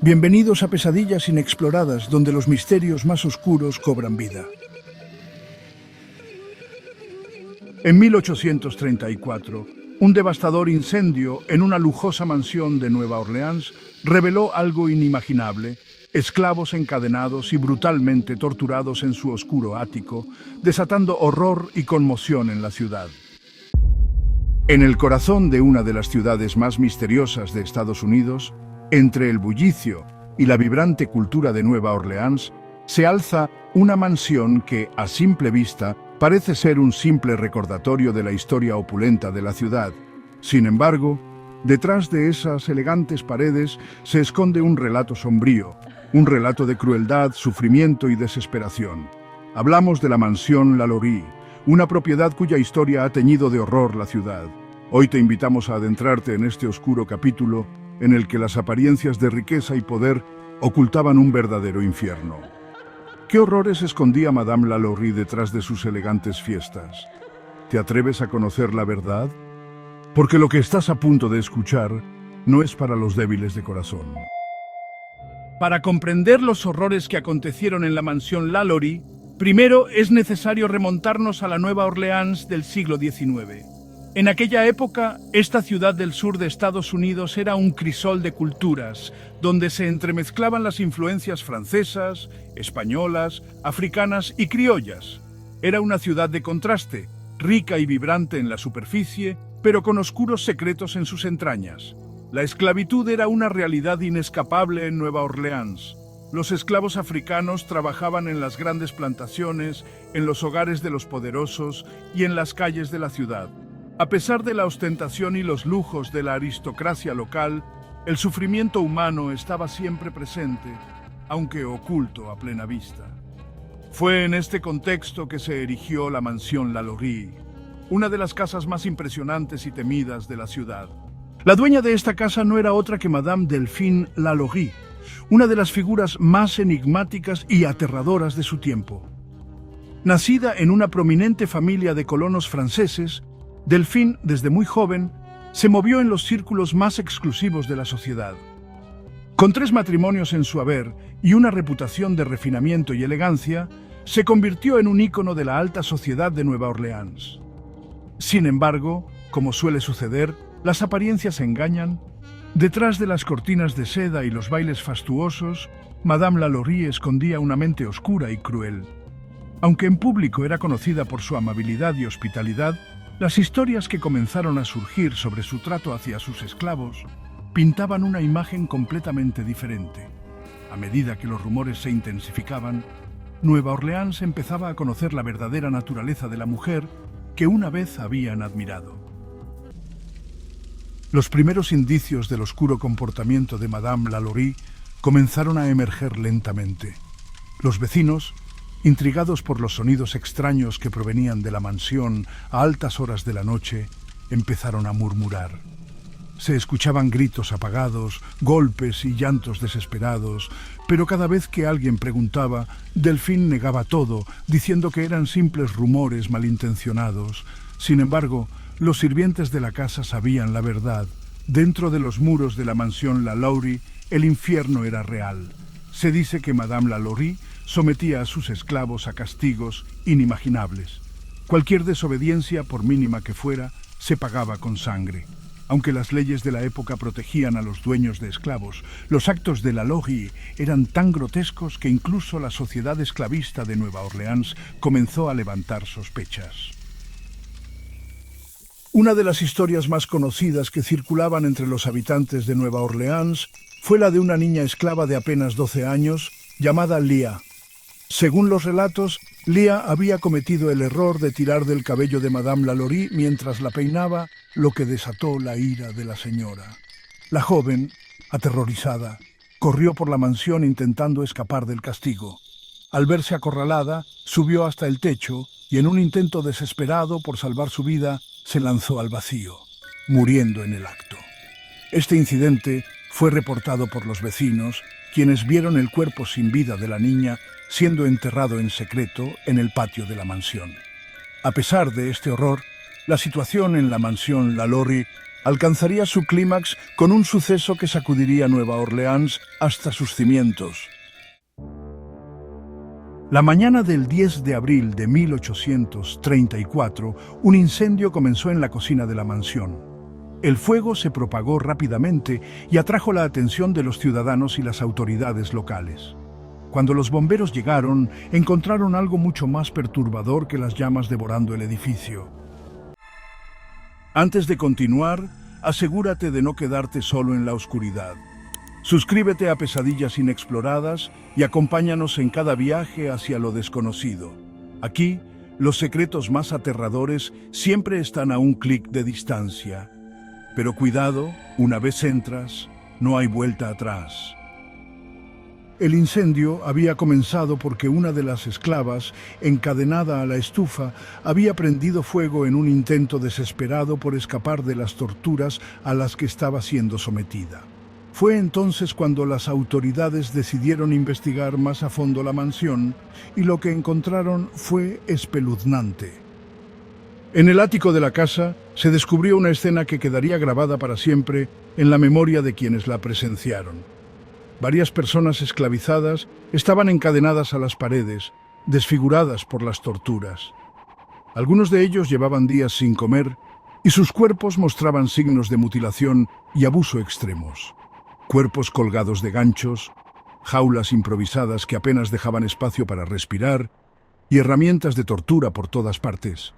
Bienvenidos a Pesadillas Inexploradas, donde los misterios más oscuros cobran vida. En 1834, un devastador incendio en una lujosa mansión de Nueva Orleans reveló algo inimaginable: esclavos encadenados y brutalmente torturados en su oscuro ático, desatando horror y conmoción en la ciudad. En el corazón de una de las ciudades más misteriosas de Estados Unidos, entre el bullicio y la vibrante cultura de Nueva Orleans, se alza una mansión que, a simple vista, parece ser un simple recordatorio de la historia opulenta de la ciudad. Sin embargo, detrás de esas elegantes paredes se esconde un relato sombrío, un relato de crueldad, sufrimiento y desesperación. Hablamos de la mansión Lalaurie, una propiedad cuya historia ha teñido de horror la ciudad. Hoy te invitamos a adentrarte en este oscuro capítulo en el que las apariencias de riqueza y poder ocultaban un verdadero infierno. ¿Qué horrores escondía Madame Lalaurie detrás de sus elegantes fiestas? ¿Te atreves a conocer la verdad? Porque lo que estás a punto de escuchar no es para los débiles de corazón. Para comprender los horrores que acontecieron en la mansión Lalaurie, primero es necesario remontarnos a la Nueva Orleans del siglo XIX. En aquella época, esta ciudad del sur de Estados Unidos era un crisol de culturas, donde se entremezclaban las influencias francesas, españolas, africanas y criollas. Era una ciudad de contraste, rica y vibrante en la superficie, pero con oscuros secretos en sus entrañas. La esclavitud era una realidad inescapable en Nueva Orleans. Los esclavos africanos trabajaban en las grandes plantaciones, en los hogares de los poderosos y en las calles de la ciudad. A pesar de la ostentación y los lujos de la aristocracia local, el sufrimiento humano estaba siempre presente, aunque oculto a plena vista. Fue en este contexto que se erigió la mansión Lalaurie, una de las casas más impresionantes y temidas de la ciudad. La dueña de esta casa no era otra que Madame Delphine Lalaurie, una de las figuras más enigmáticas y aterradoras de su tiempo. Nacida en una prominente familia de colonos franceses, Delphine, desde muy joven, se movió en los círculos más exclusivos de la sociedad. Con 3 matrimonios en su haber y una reputación de refinamiento y elegancia, se convirtió en un ícono de la alta sociedad de Nueva Orleans. Sin embargo, como suele suceder, las apariencias engañan. Detrás de las cortinas de seda y los bailes fastuosos, Madame Lalaurie escondía una mente oscura y cruel. Aunque en público era conocida por su amabilidad y hospitalidad, las historias que comenzaron a surgir sobre su trato hacia sus esclavos pintaban una imagen completamente diferente. A medida que los rumores se intensificaban, Nueva Orleans empezaba a conocer la verdadera naturaleza de la mujer que una vez habían admirado. Los primeros indicios del oscuro comportamiento de Madame Lalaurie comenzaron a emerger lentamente. Los vecinos, intrigados por los sonidos extraños que provenían de la mansión a altas horas de la noche, empezaron a murmurar. Se escuchaban gritos apagados, golpes y llantos desesperados, pero cada vez que alguien preguntaba, Delphine negaba todo, diciendo que eran simples rumores malintencionados. Sin embargo, los sirvientes de la casa sabían la verdad. Dentro de los muros de la mansión Lalaurie, el infierno era real. Se dice que Madame Lalaurie sometía a sus esclavos a castigos inimaginables. Cualquier desobediencia, por mínima que fuera, se pagaba con sangre. Aunque las leyes de la época protegían a los dueños de esclavos, los actos de Lalaurie eran tan grotescos que incluso la sociedad esclavista de Nueva Orleans comenzó a levantar sospechas. Una de las historias más conocidas que circulaban entre los habitantes de Nueva Orleans fue la de una niña esclava de apenas 12 años, llamada Leah. Según los relatos, Leah había cometido el error de tirar del cabello de Madame Lalaurie mientras la peinaba, lo que desató la ira de la señora. La joven, aterrorizada, corrió por la mansión intentando escapar del castigo. Al verse acorralada, subió hasta el techo y en un intento desesperado por salvar su vida, se lanzó al vacío, muriendo en el acto. Este incidente fue reportado por los vecinos, quienes vieron el cuerpo sin vida de la niña siendo enterrado en secreto en el patio de la mansión. A pesar de este horror, la situación en la mansión Lalaurie alcanzaría su clímax con un suceso que sacudiría Nueva Orleans hasta sus cimientos. La mañana del 10 de abril de 1834, un incendio comenzó en la cocina de la mansión. El fuego se propagó rápidamente y atrajo la atención de los ciudadanos y las autoridades locales. Cuando los bomberos llegaron, encontraron algo mucho más perturbador que las llamas devorando el edificio. Antes de continuar, asegúrate de no quedarte solo en la oscuridad. Suscríbete a Pesadillas Inexploradas y acompáñanos en cada viaje hacia lo desconocido. Aquí, los secretos más aterradores siempre están a un clic de distancia. Pero cuidado, una vez entras, no hay vuelta atrás. El incendio había comenzado porque una de las esclavas, encadenada a la estufa, había prendido fuego en un intento desesperado por escapar de las torturas a las que estaba siendo sometida. Fue entonces cuando las autoridades decidieron investigar más a fondo la mansión y lo que encontraron fue espeluznante. En el ático de la casa se descubrió una escena que quedaría grabada para siempre en la memoria de quienes la presenciaron. Varias personas esclavizadas estaban encadenadas a las paredes, desfiguradas por las torturas. Algunos de ellos llevaban días sin comer y sus cuerpos mostraban signos de mutilación y abuso extremos. Cuerpos colgados de ganchos, jaulas improvisadas que apenas dejaban espacio para respirar y herramientas de tortura por todas partes.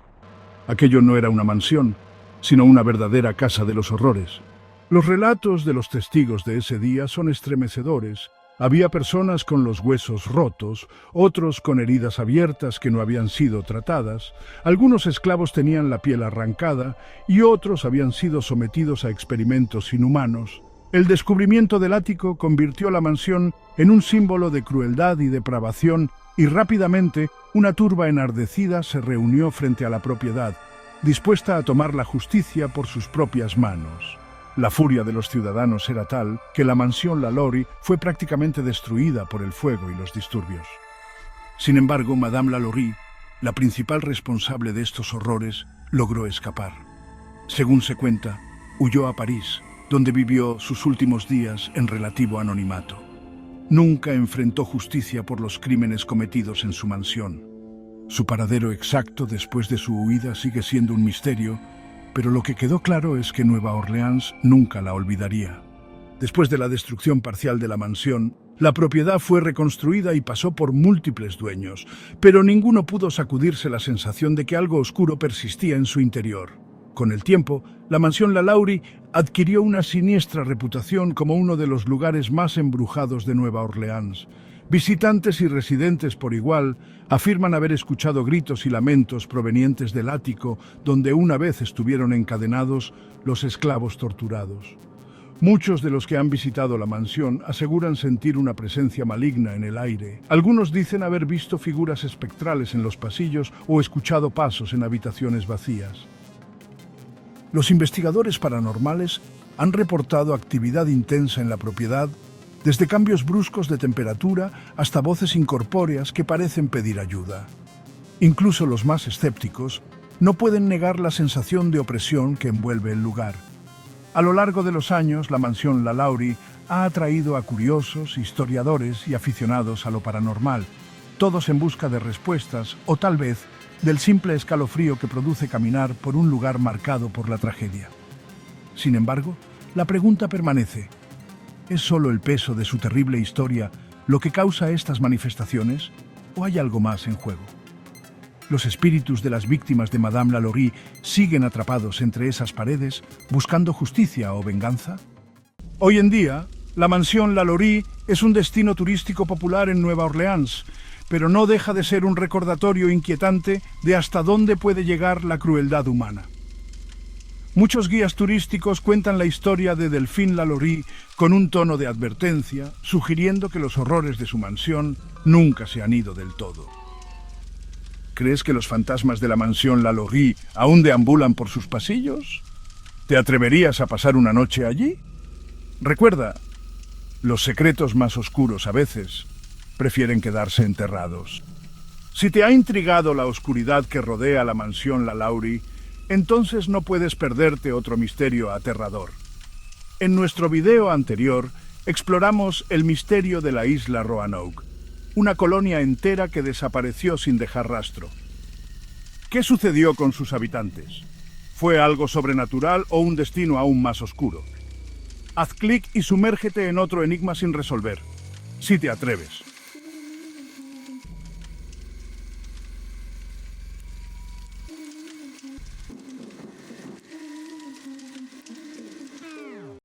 Aquello no era una mansión, sino una verdadera casa de los horrores. Los relatos de los testigos de ese día son estremecedores. Había personas con los huesos rotos, otros con heridas abiertas que no habían sido tratadas, algunos esclavos tenían la piel arrancada y otros habían sido sometidos a experimentos inhumanos. El descubrimiento del ático convirtió la mansión en un símbolo de crueldad y depravación y rápidamente una turba enardecida se reunió frente a la propiedad, dispuesta a tomar la justicia por sus propias manos. La furia de los ciudadanos era tal que la mansión Lalaurie fue prácticamente destruida por el fuego y los disturbios. Sin embargo, Madame Lalaurie, la principal responsable de estos horrores, logró escapar. Según se cuenta, huyó a París, donde vivió sus últimos días en relativo anonimato. Nunca enfrentó justicia por los crímenes cometidos en su mansión. Su paradero exacto después de su huida sigue siendo un misterio, pero lo que quedó claro es que Nueva Orleans nunca la olvidaría. Después de la destrucción parcial de la mansión, la propiedad fue reconstruida y pasó por múltiples dueños, pero ninguno pudo sacudirse la sensación de que algo oscuro persistía en su interior. Con el tiempo, la mansión Lalaurie adquirió una siniestra reputación como uno de los lugares más embrujados de Nueva Orleans. Visitantes y residentes por igual afirman haber escuchado gritos y lamentos provenientes del ático donde una vez estuvieron encadenados los esclavos torturados. Muchos de los que han visitado la mansión aseguran sentir una presencia maligna en el aire. Algunos dicen haber visto figuras espectrales en los pasillos o escuchado pasos en habitaciones vacías. Los investigadores paranormales han reportado actividad intensa en la propiedad, desde cambios bruscos de temperatura hasta voces incorpóreas que parecen pedir ayuda. Incluso los más escépticos no pueden negar la sensación de opresión que envuelve el lugar. A lo largo de los años, la mansión Lalaurie ha atraído a curiosos, historiadores y aficionados a lo paranormal, todos en busca de respuestas o tal vez del simple escalofrío que produce caminar por un lugar marcado por la tragedia. Sin embargo, la pregunta permanece: ¿es solo el peso de su terrible historia lo que causa estas manifestaciones o hay algo más en juego? ¿Los espíritus de las víctimas de Madame Lalaurie siguen atrapados entre esas paredes buscando justicia o venganza? Hoy en día, la mansión Lalaurie es un destino turístico popular en Nueva Orleans, pero no deja de ser un recordatorio inquietante de hasta dónde puede llegar la crueldad humana. Muchos guías turísticos cuentan la historia de Delphine Lalaurie con un tono de advertencia, sugiriendo que los horrores de su mansión nunca se han ido del todo. ¿Crees que los fantasmas de la mansión Lalaurie aún deambulan por sus pasillos? ¿Te atreverías a pasar una noche allí? Recuerda, los secretos más oscuros a veces prefieren quedarse enterrados. Si te ha intrigado la oscuridad que rodea la mansión Lalaurie, Entonces no puedes perderte otro misterio aterrador. En nuestro video anterior, exploramos el misterio de la isla Roanoke, una colonia entera que desapareció sin dejar rastro. ¿Qué sucedió con sus habitantes? ¿Fue algo sobrenatural o un destino aún más oscuro? Haz clic y sumérgete en otro enigma sin resolver, si te atreves.